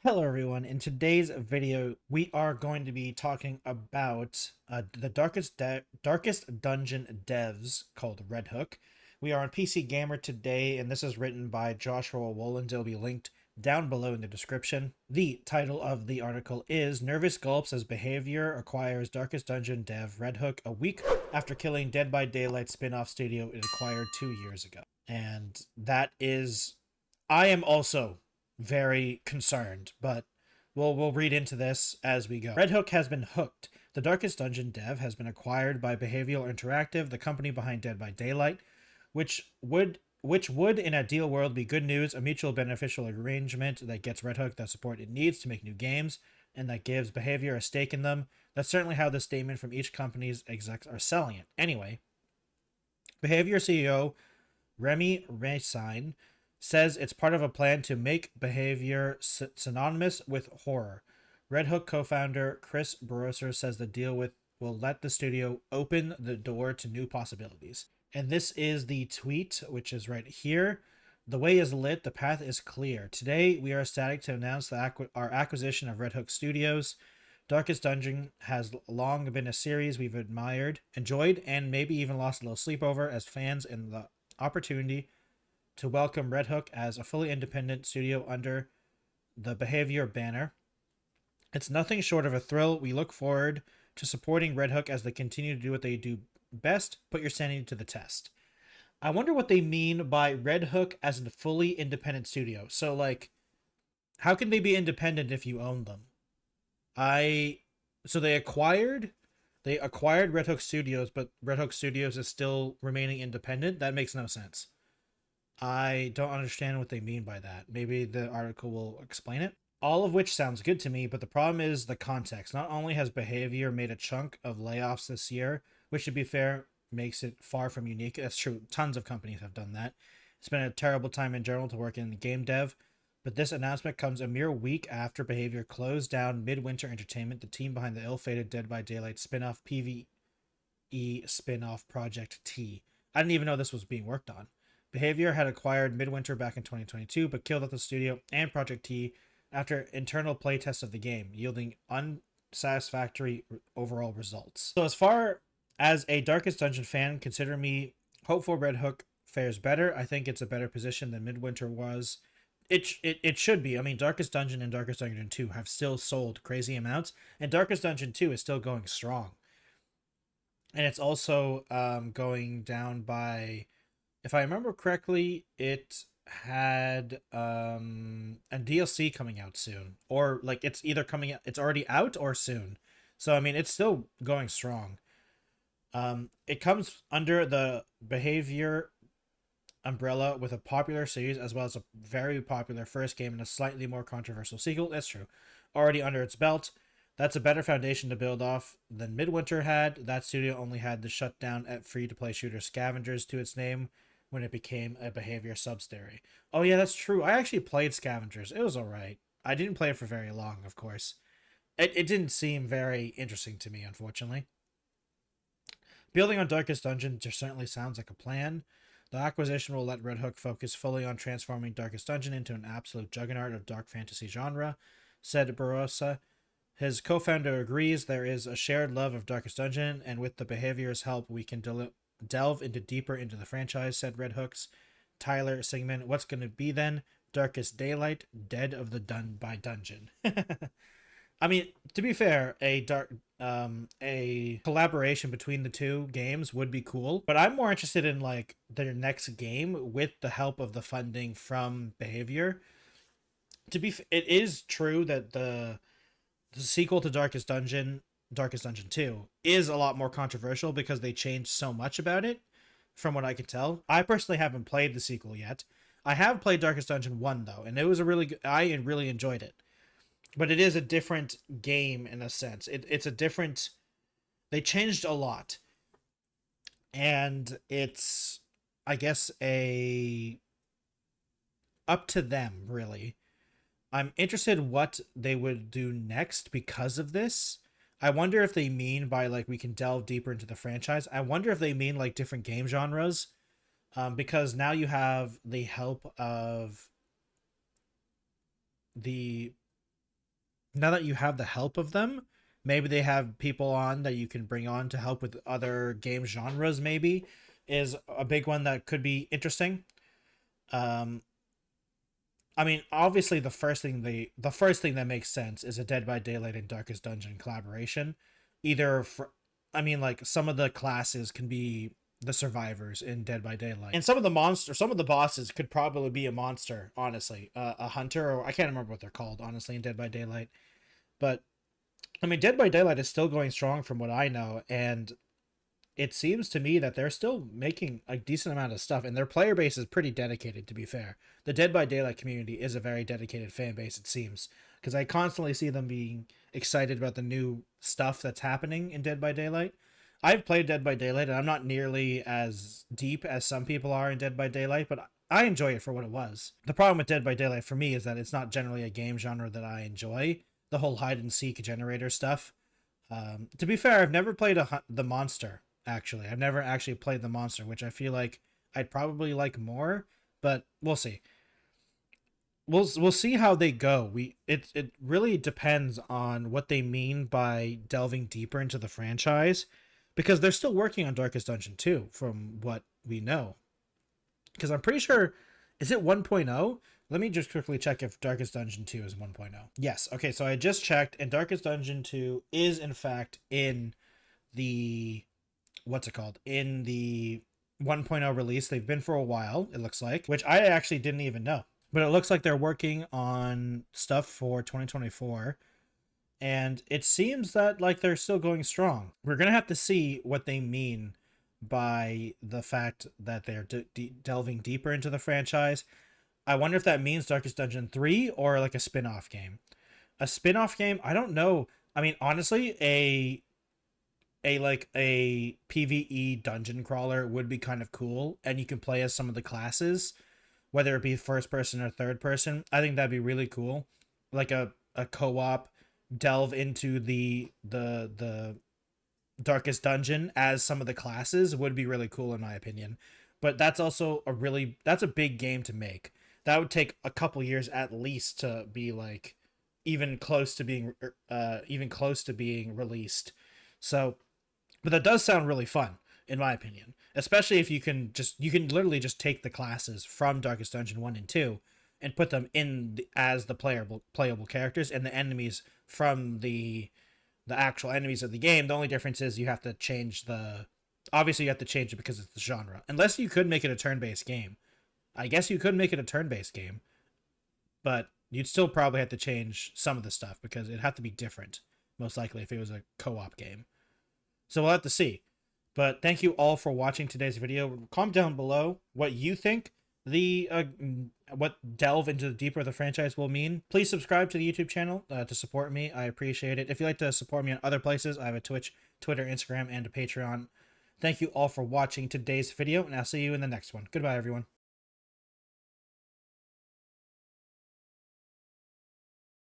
Hello everyone, in today's video we are going to be talking about the Darkest Dungeon devs called Redhook. We are on PC Gamer today and this is written by Joshua Wolland. It'll be linked down below in the description. The title of the article is Nervous Gulps as Behavior Acquires Darkest Dungeon Dev Redhook a week after killing Dead by Daylight spin-off studio it acquired 2 years ago. And that is... I am also very concerned, but we'll read into this as we go. Redhook has been hooked. The Darkest Dungeon dev has been acquired by Behavioral Interactive, the company behind Dead by Daylight, which would in a deal world be good news, a mutual beneficial arrangement that gets Redhook the support it needs to make new games and that gives Behavior a stake in them. That's certainly how the statement from each company's execs are selling it. Anyway, Behavior CEO Remy Racine says it's part of a plan to make behavior synonymous with horror. Redhook co-founder Chris Barroser says the deal will let the studio open the door to new possibilities. And this is the tweet, which is right here. The way is lit, the path is clear. Today, we are ecstatic to announce our acquisition of Redhook Studios. Darkest Dungeon has long been a series we've enjoyed, and maybe even lost a little sleep over as fans, and the opportunity to welcome Redhook as a fully independent studio under the Behavior banner. It's nothing short of a thrill. We look forward to supporting Redhook as they continue to do what they do best, put your sanity to the test. I wonder what they mean by Redhook as a fully independent studio. So, like, how can they be independent if you own them? So they acquired Redhook Studios, but Redhook Studios is still remaining independent? That makes no sense. I don't understand what they mean by that. Maybe the article will explain it. All of which sounds good to me, but the problem is the context. Not only has Behavior made a chunk of layoffs this year, which to be fair makes it far from unique. That's true. Tons of companies have done that. It's been a terrible time in general to work in game dev, but this announcement comes a mere week after Behavior closed down Midwinter Entertainment, the team behind the ill-fated Dead by Daylight spin-off PvE spin-off Project T. I didn't even know this was being worked on. Behavior had acquired Midwinter back in 2022, but killed out the studio and Project T after internal playtests of the game, yielding unsatisfactory overall results. So as far as a Darkest Dungeon fan, consider me hopeful Redhook fares better. I think it's a better position than Midwinter was. It should be. I mean, Darkest Dungeon and Darkest Dungeon 2 have still sold crazy amounts, and Darkest Dungeon 2 is still going strong. And it's also going down by... If I remember correctly, it had a DLC coming out soon, or like it's either coming out, it's already out or soon. So I mean, it's still going strong. It comes under the Behavior umbrella with a popular series as well as a very popular first game and a slightly more controversial sequel. That's true. Already under its belt. That's a better foundation to build off than Midwinter had. That studio only had the shutdown at free-to-play shooter Scavengers to its name when it became a Behavior subsidiary. Oh yeah, that's true. I actually played Scavengers. It was alright. I didn't play it for very long, of course. It didn't seem very interesting to me, unfortunately. Building on Darkest Dungeon just certainly sounds like a plan. The acquisition will let Redhook focus fully on transforming Darkest Dungeon into an absolute juggernaut of dark fantasy genre, said Barossa. His co-founder agrees there is a shared love of Darkest Dungeon, and with the Behavior's help, we can delve deeper into the franchise, said Redhook's Tyler Sigmund. What's going to be then? Darkest Daylight, Dead of the Dun by Dungeon. I mean, to be fair, a collaboration between the two games would be cool, but I'm more interested in like their next game with the help of the funding from Behavior. It is true that the sequel to Darkest Dungeon 2 is a lot more controversial because they changed so much about it, from what I can tell. I personally haven't played the sequel yet. I have played Darkest Dungeon 1 though, and it was a really good, I really enjoyed it. But it is a different game in a sense. It's a different... They changed a lot. And it's, I guess, up to them, really. I'm interested what they would do next because of this. I wonder if they mean by, like, we can delve deeper into the franchise. I wonder if they mean, like, different game genres. Because now you have the help of the now that you have the help of them, maybe they have people on that you can bring on to help with other game genres, maybe, is a big one that could be interesting. Um, I mean, obviously the first thing that makes sense is a Dead by Daylight and Darkest Dungeon collaboration. Either for, I mean, like some of the classes can be the survivors in Dead by Daylight, and some of the bosses could probably be a monster. Honestly, a hunter, or I can't remember what they're called. Honestly, in Dead by Daylight, but I mean, Dead by Daylight is still going strong from what I know, and it seems to me that they're still making a decent amount of stuff, and their player base is pretty dedicated, to be fair. The Dead by Daylight community is a very dedicated fan base, it seems, because I constantly see them being excited about the new stuff that's happening in Dead by Daylight. I've played Dead by Daylight, and I'm not nearly as deep as some people are in Dead by Daylight, but I enjoy it for what it was. The problem with Dead by Daylight for me is that it's not generally a game genre that I enjoy. The whole hide and seek generator stuff. To be fair, I've never played the monster. Actually, I've never actually played the monster, which I feel like I'd probably like more, but we'll see. We'll see how they go. It really depends on what they mean by delving deeper into the franchise, because they're still working on Darkest Dungeon 2 from what we know. Because I'm pretty sure, is it 1.0? Let me just quickly check if Darkest Dungeon 2 is 1.0. Yes. Okay, so I just checked, and Darkest Dungeon 2 is in fact in the what's it called? In the 1.0 release. They've been for a while, it looks like, which I actually didn't even know. But it looks like they're working on stuff for 2024. And it seems that like they're still going strong. We're going to have to see what they mean by the fact that they're delving deeper into the franchise. I wonder if that means Darkest Dungeon 3 or like a spin-off game. A spin-off game, I don't know. I mean, honestly, a PvE dungeon crawler would be kind of cool, and you can play as some of the classes, whether it be first person or third person. I think that'd be really cool. Like a co-op delve into the Darkest Dungeon as some of the classes would be really cool in my opinion. But that's also that's a big game to make. That would take a couple years at least to be like even close to being released. So, but that does sound really fun in my opinion, especially if you can literally just take the classes from Darkest Dungeon 1 and 2 and put them as the playable characters, and the enemies from the actual enemies of the game. The only difference is you have to change obviously you have to change it because it's the genre. Unless you could make it a turn-based game. I guess you could make it a turn-based game, but you'd still probably have to change some of the stuff because it'd have to be different, most likely, if it was a co-op game. So we'll have to see. But thank you all for watching today's video. Comment down below what you think what delve into the deeper of the franchise will mean. Please subscribe to the YouTube channel to support me. I appreciate it. If you'd like to support me on other places, I have a Twitch, Twitter, Instagram, and a Patreon. Thank you all for watching today's video, and I'll see you in the next one. Goodbye, everyone.